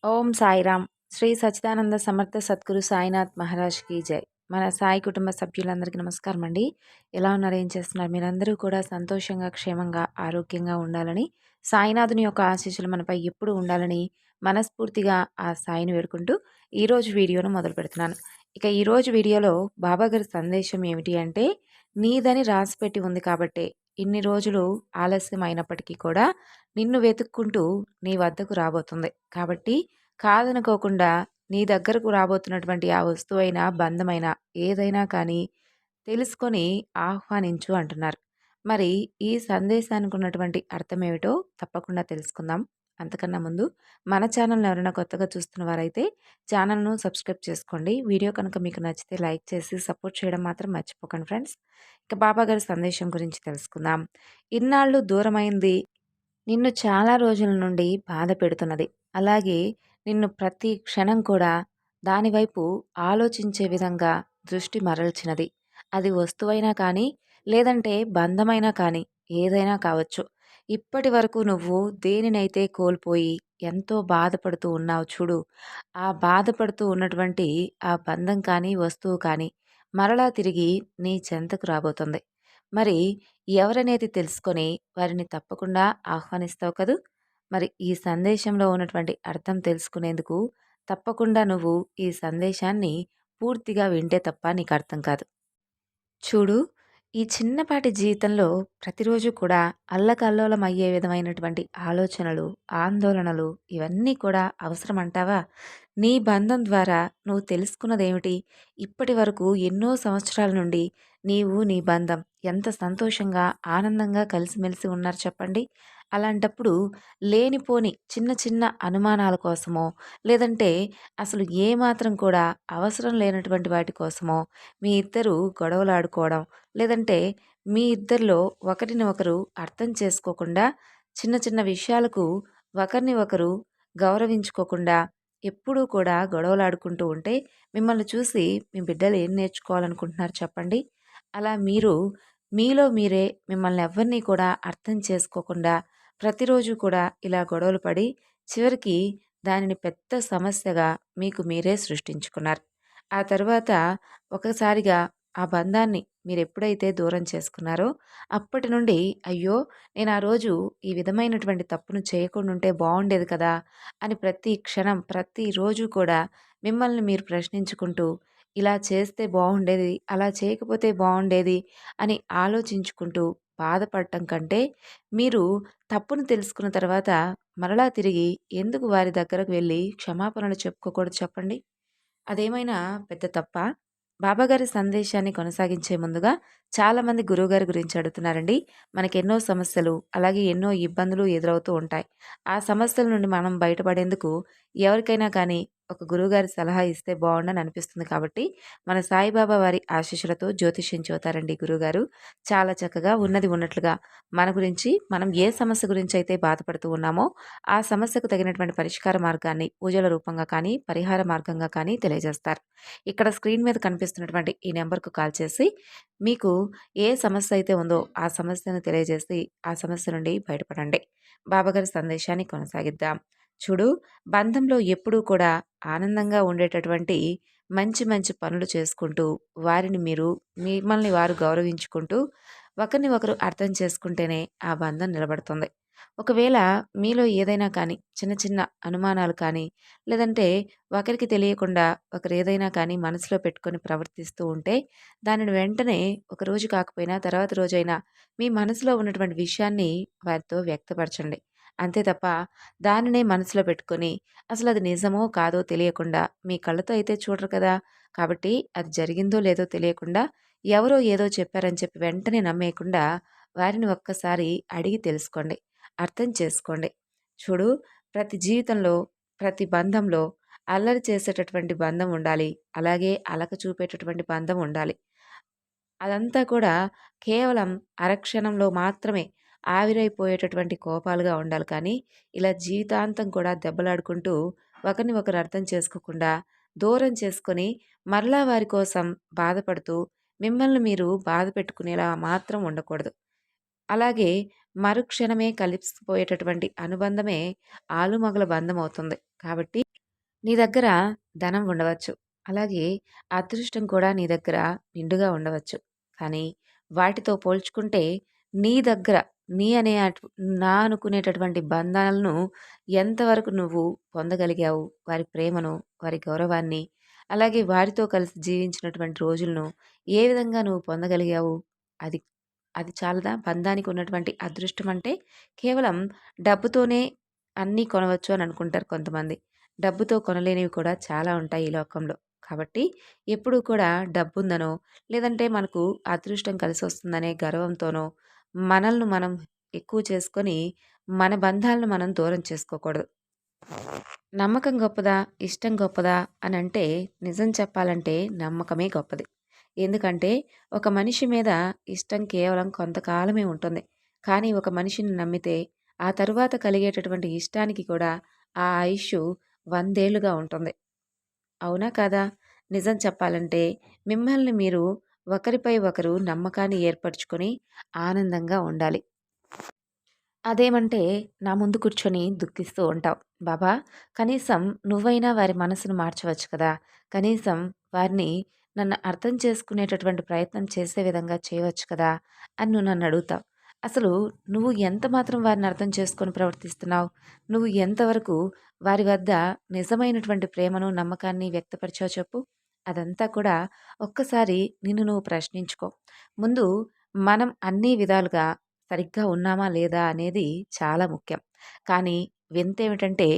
ఓం సాయిరామ్. శ్రీ సచ్చిదానంద సమర్థ సద్గురు సాయినాథ్ మహారాజ్కి జై. మన సాయి కుటుంబ సభ్యులందరికీ నమస్కారం అండి. ఎలా ఉన్నారు, ఏం చేస్తున్నారు? మీరందరూ కూడా సంతోషంగా, క్షేమంగా, ఆరోగ్యంగా ఉండాలని, సాయినాథుని యొక్క ఆశీస్సులు మనపై ఎప్పుడు ఉండాలని మనస్ఫూర్తిగా ఆ సాయిని వేడుకుంటూ ఈరోజు వీడియోను మొదలు పెడుతున్నాను. ఇక ఈరోజు వీడియోలో బాబాగారి సందేశం ఏమిటి అంటే, నీదని రాసిపెట్టి ఉంది కాబట్టే ఇన్ని రోజులు ఆలస్యం అయినప్పటికీ కూడా నిన్ను వెతుక్కుంటూ నీ వద్దకు రాబోతుంది. కాబట్టి కాదనుకోకుండా నీ దగ్గరకు రాబోతున్నటువంటి ఆ వస్తువైనా, బంధమైనా, ఏదైనా కానీ తెలుసుకొని ఆహ్వానించు అంటున్నారు. మరి ఈ సందేశానికి ఉన్నటువంటి అర్థమేమిటో తప్పకుండా తెలుసుకుందాం. అంతకన్నా ముందు మన ఛానల్‌ని ఎవరైనా కొత్తగా చూస్తున్న వారైతే ఛానల్‌ను సబ్స్క్రైబ్ చేసుకోండి. వీడియో కనుక మీకు నచ్చితే లైక్ చేసి సపోర్ట్ చేయడం మాత్రం మర్చిపోకండి ఫ్రెండ్స్. ఇక బాబాగారి సందేశం గురించి తెలుసుకుందాం. ఇన్నాళ్ళు దూరమైంది నిన్ను చాలా రోజుల నుండి బాధ పెడుతున్నది. అలాగే నిన్ను ప్రతి క్షణం కూడా దాని వైపు ఆలోచించే విధంగా దృష్టి మరల్చినది. అది వస్తువైనా కానీ, లేదంటే బంధమైనా కానీ, ఏదైనా కావచ్చు. ఇప్పటి వరకు నువ్వు దేనినైతే కోల్పోయి ఎంతో బాధపడుతూ ఉన్నావు చూడు, ఆ బాధపడుతూ ఉన్నటువంటి ఆ బంధం కానీ, వస్తువు కానీ మరలా తిరిగి నీ చెంతకు రాబోతుంది. మరి ఎవరనేది తెలుసుకొని వారిని తప్పకుండా ఆహ్వానిస్తావు కదూ! మరి ఈ సందేశంలో ఉన్నటువంటి అర్థం తెలుసుకునేందుకు తప్పకుండా నువ్వు ఈ సందేశాన్ని పూర్తిగా వింటే తప్ప నీకు అర్థం కాదు. చూడు, ఈ చిన్నపాటి జీవితంలో ప్రతిరోజు కూడా అల్లకల్లోలం అయ్యే విధమైనటువంటి ఆలోచనలు, ఆందోళనలు ఇవన్నీ కూడా అవసరం అంటావా? నీ బంధం ద్వారా నువ్వు తెలుసుకున్నదేమిటి? ఇప్పటి వరకు ఎన్నో సంవత్సరాల నుండి నీవు, నీ బంధం ఎంత సంతోషంగా, ఆనందంగా కలిసిమెలిసి ఉన్నారు చెప్పండి. అలాంటప్పుడు లేనిపోని చిన్న చిన్న అనుమానాల కోసమో, లేదంటే అసలు ఏమాత్రం కూడా అవసరం లేనటువంటి వాటి కోసమో మీ ఇద్దరు గొడవలాడుకోవడం, లేదంటే మీ ఇద్దరిలో ఒకరిని ఒకరు అర్థం చేసుకోకుండా చిన్న చిన్న విషయాలకు ఒకరిని ఒకరు గౌరవించుకోకుండా ఎప్పుడూ కూడా గొడవలాడుకుంటూ ఉంటే మిమ్మల్ని చూసి మీ బిడ్డలు ఏం నేర్చుకోవాలనుకుంటున్నారు చెప్పండి. అలా మీరు మీలో మీరే మిమ్మల్ని ఎవ్వరినీ కూడా అర్థం చేసుకోకుండా ప్రతిరోజు కూడా ఇలా గొడవలు పడి చివరికి దానిని పెద్ద సమస్యగా మీకు మీరే సృష్టించుకున్నారు. ఆ తర్వాత ఒకసారిగా ఆ బంధాన్ని మీరెప్పుడైతే దూరం చేసుకున్నారో అప్పటి నుండి అయ్యో! నేను ఆ రోజు ఈ విధమైనటువంటి తప్పును చేయకుండుంటే బావుండేది కదా! అని ప్రతి క్షణం, ప్రతిరోజు కూడా మిమ్మల్ని మీరు ప్రశ్నించుకుంటూ ఇలా చేస్తే బావుండేది, అలా చేయకపోతే బావుండేది అని ఆలోచించుకుంటూ బాధపడటం కంటే, మీరు తప్పును తెలుసుకున్న తర్వాత మరలా తిరిగి ఎందుకు వారి దగ్గరకు వెళ్లి క్షమాపణలు చెప్పుకోకూడదు చెప్పండి? అదేమైనా పెద్ద తప్పా? బాబాగారి సందేశాన్ని కొనసాగించే ముందుగా చాలామంది గురువుగారి గురించి అడుగుతున్నారండి. మనకెన్నో సమస్యలు, అలాగే ఎన్నో ఇబ్బందులు ఎదురవుతూ ఉంటాయి. ఆ సమస్యల నుండి మనం బయటపడేందుకు ఎవరికైనా కానీ ఒక గురువుగారి సలహా ఇస్తే బావుండని అనిపిస్తుంది కాబట్టి, మన సాయిబాబా వారి ఆశీస్సులతో జ్యోతిష్యం చెబుతారండి గురువుగారు. చాలా చక్కగా ఉన్నది ఉన్నట్లుగా మన గురించి, మనం ఏ సమస్య గురించైతే బాధపడుతూ ఉన్నామో, ఆ సమస్యకు తగినటువంటి పరిష్కార మార్గాన్ని పూజల రూపంగా కానీ, పరిహార మార్గంగా కానీ తెలియజేస్తారు. ఇక్కడ స్క్రీన్ మీద కనిపిస్తున్నటువంటి ఈ నెంబర్‌కు కాల్ చేసి, మీకు ఏ సమస్య అయితే ఉందో ఆ సమస్యను తెలియజేసి, ఆ సమస్య నుండి బయటపడండి. బాబాగారి సందేశాన్ని కొనసాగిద్దాం. చూడు, బంధంలో ఎప్పుడూ కూడా ఆనందంగా ఉండేటటువంటి మంచి మంచి పనులు చేసుకుంటూ, వారిని మీరు మిమ్మల్ని వారు గౌరవించుకుంటూ, ఒకరిని ఒకరు అర్థం చేసుకుంటేనే ఆ బంధం నిలబడుతుంది. ఒకవేళ మీలో ఏదైనా కానీ చిన్న చిన్న అనుమానాలు కానీ, లేదంటే ఒకరికి తెలియకుండా ఒకరు ఏదైనా కానీ మనసులో పెట్టుకొని ప్రవర్తిస్తూ ఉంటే, దానిని వెంటనే ఒక రోజు కాకపోయినా తర్వాత రోజైనా మీ మనసులో ఉన్నటువంటి విషయాన్ని వారితో వ్యక్తపరచండి. అంతే తప్ప దానినే మనసులో పెట్టుకొని అసలది నిజమో కాదో తెలియకుండా మీ కళ్ళతో అయితే చూడరు కదా! కాబట్టి అది జరిగిందో లేదో తెలియకుండా ఎవరో ఏదో చెప్పారని చెప్పి వెంటనే నమ్మేయకుండా వారిని ఒక్కసారి అడిగి తెలుసుకోండి. అర్థం చేసుకోండి. చూడు, ప్రతి జీవితంలో, ప్రతి బంధంలో అల్లరి చేసేటటువంటి బంధం ఉండాలి. అలాగే అలక చూపేటటువంటి బంధం ఉండాలి. అదంతా కూడా కేవలం అరక్షణంలో మాత్రమే ఆవిరైపోయేటటువంటి కోపాలుగా ఉండాలి కానీ, ఇలా జీవితాంతం కూడా దెబ్బలాడుకుంటూ ఒకరిని ఒకరు అర్థం చేసుకోకుండా, దూరం చేసుకొని, మరలా వారి కోసం బాధపడుతూ, మిమ్మల్ని మీరు బాధ పెట్టుకునేలా మాత్రం ఉండకూడదు. అలాగే మరుక్షణమే కలిసిపోయేటటువంటి అనుబంధమే ఆలుమగల బంధమవుతుంది. కాబట్టి నీ దగ్గర ధనం ఉండవచ్చు. అలాగే అదృష్టం కూడా నీ దగ్గర నిండుగా ఉండవచ్చు. కానీ వాటితో పోల్చుకుంటే నీ దగ్గర నీ అనే నా అనుకునేటటువంటి బంధాలను ఎంతవరకు నువ్వు పొందగలిగావు? వారి ప్రేమను, వారి గౌరవాన్ని, అలాగే వారితో కలిసి జీవించినటువంటి రోజులను ఏ విధంగా నువ్వు పొందగలిగావు? అది అది చాలదా? బంధానికి ఉన్నటువంటి అదృష్టం అంటే కేవలం డబ్బుతోనే అన్నీ కొనవచ్చు అని అనుకుంటారు కొంతమంది. డబ్బుతో కొనలేనివి కూడా చాలా ఉంటాయి ఈ లోకంలో. కాబట్టి ఎప్పుడూ కూడా డబ్బుందనో, లేదంటే మనకు అదృష్టం కలిసొస్తుందనే గర్వంతోనో, మనల్ని మనం ఎక్కువ చేసుకొని, మన బంధాలను మనం దూరం చేసుకోకూడదు. నమ్మకం గొప్పదా? ఇష్టం గొప్పదా? అనంటే నిజం చెప్పాలంటే నమ్మకమే గొప్పది. ఎందుకంటే ఒక మనిషి మీద ఇష్టం కేవలం కొంతకాలమే ఉంటుంది. కానీ ఒక మనిషిని నమ్మితే ఆ తరువాత కలిగేటటువంటి ఇష్టానికి కూడా ఆ ఆయుష్షు 100 ఏళ్లుగా ఉంటుంది. అవునా కాదా? నిజం చెప్పాలంటే మిమ్మల్ని మీరు ఒకరిపై ఒకరు నమ్మకాన్ని ఏర్పరచుకొని ఆనందంగా ఉండాలి. అదేమంటే నా ముందు కూర్చొని దుఃఖిస్తూ ఉంటావు. బాబా, కనీసం నువ్వైనా వారి మనసును మార్చవచ్చు కదా! కనీసం వారిని నన్ను అర్థం చేసుకునేటటువంటి ప్రయత్నం చేసే విధంగా చేయవచ్చు కదా! అని నువ్వు నన్నడుగుతావు. అసలు నువ్వు ఎంత మాత్రం వారిని అర్థం చేసుకొని ప్రవర్తిస్తున్నావు? నువ్వు ఎంతవరకు వారి వద్ద నిజమైనటువంటి ప్రేమను, నమ్మకాన్ని వ్యక్తపరిచావో చెప్పు? అదంతా కూడా ఒక్కసారి నిన్ను నువ్వు ప్రశ్నించుకో. ముందు మనం అన్ని విధాలుగా సరిగ్గా ఉన్నామా లేదా అనేది చాలా ముఖ్యం. కానీ వింతేమిటంటే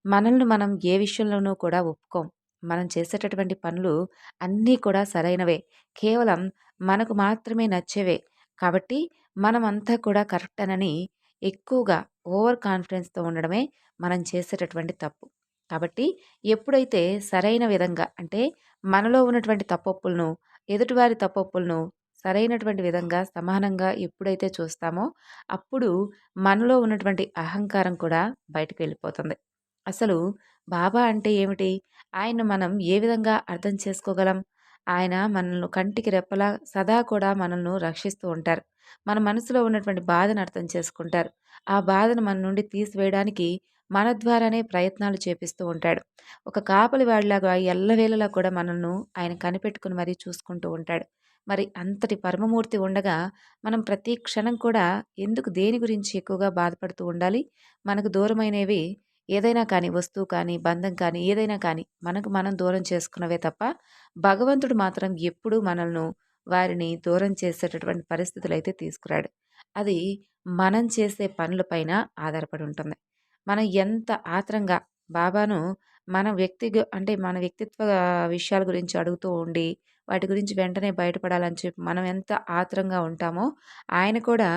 మనల్ని మనం ఏ విషయంలోనూ కూడా ఒప్పుకోం. మనం చేసేటటువంటి పనులు అన్నీ కూడా సరైనవే. కేవలం మనకు మాత్రమే నచ్చేవే. కాబట్టి మనమంతా కూడా కరెక్టేనని ఎక్కువగా ఓవర్ కాన్ఫిడెన్స్‌తో ఉండడమే మనం చేసేటటువంటి తప్పు. కాబట్టి ఎప్పుడైతే సరైన విధంగా అంటే మనలో ఉన్నటువంటి తప్పొప్పులను, ఎదుటివారి తప్పొప్పులను సరైనటువంటి విధంగా సమానంగా ఎప్పుడైతే చూస్తామో అప్పుడు మనలో ఉన్నటువంటి అహంకారం కూడా బయటకు వెళ్ళిపోతుంది. అసలు బాబా అంటే ఏమిటి? ఆయన్ని మనం ఏ విధంగా అర్థం చేసుకోగలం? ఆయన మనల్ని కంటికి రెప్పలా సదా కూడా మనల్ని రక్షిస్తూ ఉంటారు. మన మనసులో ఉన్నటువంటి బాధను అర్థం చేసుకుంటారు. ఆ బాధను మన నుండి తీసివేయడానికి మన ద్వారానే ప్రయత్నాలు చేపిస్తూ ఉంటాడు. ఒక కాపలి వాడిలాగా ఎల్లవేళలా కూడా మనల్ని ఆయన కనిపెట్టుకుని మరీ చూసుకుంటూ ఉంటాడు. మరి అంతటి పరమమూర్తి ఉండగా మనం ప్రతి క్షణం కూడా ఎందుకు దేని గురించి ఎక్కువగా బాధపడుతూ ఉండాలి? మనకు దూరమైనవి ఏదైనా కానీ, వస్తువు కానీ, బంధం కానీ, ఏదైనా కానీ మనకు మనం దూరం చేసుకున్నవే తప్ప, భగవంతుడు మాత్రం ఎప్పుడూ మనల్ని వారిని దూరం చేసేటటువంటి పరిస్థితులైతే తీసుకురాడు. అది మనం చేసే పనుల పైన ఆధారపడి ఉంటుంది. మనం ఎంత ఆత్రంగా బాబాను అంటే మన వ్యక్తిత్వ విషయాల గురించి అడుగుతూ ఉండి, వాటి గురించి వెంటనే బయటపడాలని చెప్పి మనం ఎంత ఆత్రంగా ఉంటామో, ఆయన కూడా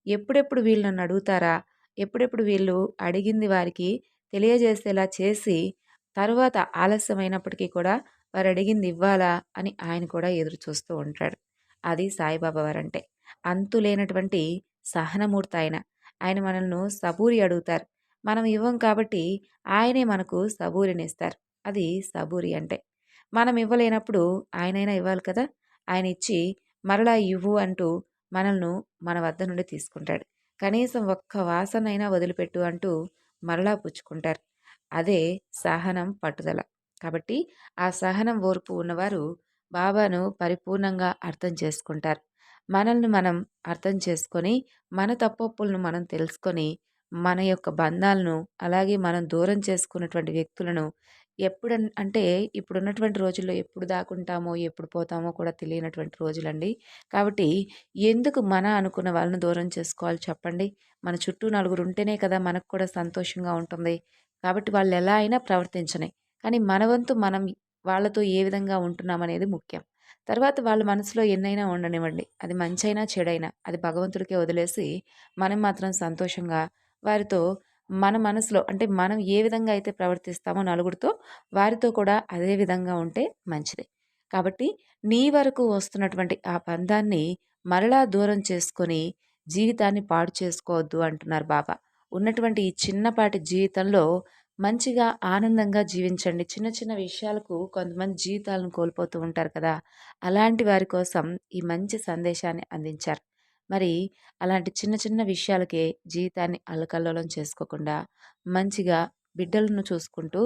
ఎప్పుడెప్పుడు వీళ్ళు నన్ను అడుగుతారా? ఎప్పుడెప్పుడు వీళ్ళు అడిగింది వారికి తెలియజేసేలా చేసి, తరువాత ఆలస్యమైనప్పటికీ కూడా వారు అడిగింది ఇవ్వాలా అని ఆయన కూడా ఎదురు చూస్తూ ఉంటాడు. అది సాయిబాబా వారంటే. అంతులేనటువంటి సహనమూర్తి ఆయన. ఆయన మనల్ని సబూరి అడుగుతారు. మనం ఇవ్వం కాబట్టి ఆయనే మనకు సబూరినిస్తారు. అది సబూరి అంటే. మనం ఇవ్వలేనప్పుడు ఆయనైనా ఇవ్వాలి కదా! ఆయన ఇచ్చి మరలా ఇవ్వు అంటూ మనల్ని మన వద్ద నుండి తీసుకుంటాడు. కనీసం ఒక్క వాసనైనా వదిలిపెట్టు అంటూ మరలా పుచ్చుకుంటారు. అదే సహనం, పట్టుదల. కాబట్టి ఆ సహనం, ఓర్పు ఉన్నవారు బాబాను పరిపూర్ణంగా అర్థం చేసుకుంటారు. మనల్ని మనం అర్థం చేసుకొని, మన తప్పొప్పులను మనం తెలుసుకొని, మన యొక్క బంధాలను, అలాగే మనం దూరం చేసుకున్నటువంటి వ్యక్తులను అంటే ఇప్పుడున్నటువంటి రోజుల్లో ఎప్పుడు దాకుంటామో, ఎప్పుడు పోతామో కూడా తెలియనటువంటి రోజులండి. కాబట్టి ఎందుకు మన అనుకున్న వాళ్ళని దూరం చేసుకోవాలి చెప్పండి? మన చుట్టూ నలుగురు ఉంటేనే కదా మనకు కూడా సంతోషంగా ఉంటుంది. కాబట్టి వాళ్ళెలా అయినా ప్రవర్తించని. కానీ మన వంతు మనం వాళ్ళతో ఏ విధంగా ఉంటున్నామనేది ముఖ్యం. తర్వాత వాళ్ళ మనసులో ఎన్నైనా ఉండనివ్వండి. అది మంచైనా, చెడైనా అది భగవంతుడికే వదిలేసి మనం మాత్రం సంతోషంగా వారితో మన మనసులో అంటే మనం ఏ విధంగా అయితే ప్రవర్తిస్తామో నలుగురితో, వారితో కూడా అదే విధంగా ఉంటే మంచిది. కాబట్టి నీ వరకు వస్తున్నటువంటి ఆ బంధాన్ని మరలా దూరం చేసుకొని జీవితాన్ని పాడు చేసుకోవద్దు అంటున్నారు బాబా. ఉన్నటువంటి ఈ చిన్నపాటి జీవితంలో మంచిగా ఆనందంగా జీవించండి. చిన్న చిన్న విషయాలకు కొంతమంది జీవితాలను కోల్పోతూ ఉంటారు కదా! అలాంటి వారి కోసం ఈ మంచి సందేశాన్ని అందించారు. మరి అలాంటి చిన్న చిన్న విషయాలకే జీవితాన్ని అల్లకల్లోలం చేసుకోకుండా మంచిగా బిడ్డలను చూసుకుంటూ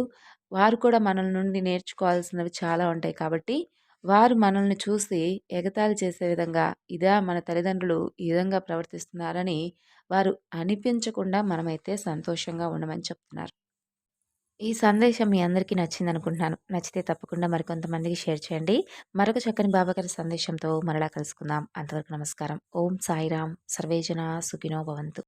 వారు కూడా మనల నుండి నేర్చుకోవాల్సినవి చాలా ఉంటాయి కాబట్టి వారు మనల్ని చూసి ఎగతాళి చేసే విధంగా ఇదా మన తల్లిదండ్రులు ఈ విధంగా ప్రవర్తిస్తున్నారని వారు అనిపించకుండా మనమైతే సంతోషంగా ఉండమని చెప్తున్నారు. ఈ సందేశం మీ అందరికీ నచ్చిందనుకుంటున్నాను. నచ్చితే తప్పకుండా మరికొంతమందికి షేర్ చేయండి. మరొక చక్కని బాబాగారి సందేశంతో మరలా కలుసుకుందాం. అంతవరకు నమస్కారం. ఓం సాయిరాం. సర్వే జనా సుఖినో భవంతు.